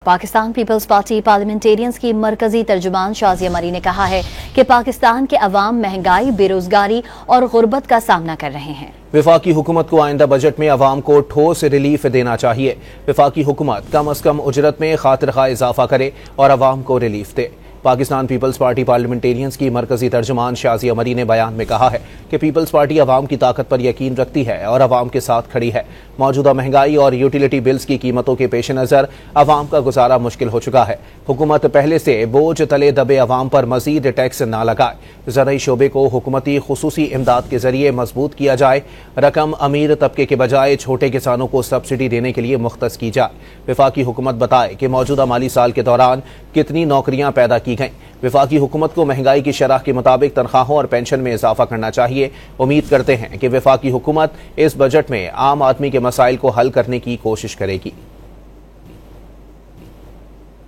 Pakistan peoples party parliamentarians की मरकजी तर्जुमान शाजिया मरी ने कहा है कि पाकिस्तान के अवाम महंगाई, बेरोजगारी और गुर्बत का सामना कर रहे हैं। वफाकी हुकूमत को आइंदा बजट में अवाम को ठोस रिलीफ देना चाहिए। वफाकी हुकूमत कम अज कम उजरत में खातिर-खा इजाफा करे और अवाम को रिलीफ दे। पाकिस्तान पीपल्स पार्टी पार्लियामेंटेरियंस की मरकजी तर्जुमान शाजिया मरी ने बयान में कहा है कि पीपल्स पार्टी अवाम की ताकत पर यकीन रखती है और अवाम के साथ खड़ी है। मौजूदा महंगाई और यूटिलिटी बिल्स की कीमतों के पेश नज़र अवाम का गुजारा मुश्किल हो चुका है। हुकूमत पहले से बोझ तले दबे अवाम पर मजीद टैक्स न लगाए। ज़राई शोबे को हुकूमती खुसूसी इमदाद के जरिए मजबूत किया जाए। रकम अमीर तबके के बजाय छोटे किसानों को सब्सिडी देने के लिए मुख्तस की जाए। वफाकी हुकूमत बताए कि मौजूदा माली साल के दौरान कितनी नौकरियां पैदा की गईं। वफाकी हुकूमत को महंगाई की शरह के मुताबिक तनख्वाहों और पेंशन में इजाफा करना चाहिए। उम्मीद करते हैं कि वफाकी हुकूमत इस बजट में आम आदमी के मसाइल को हल करने की कोशिश करेगी।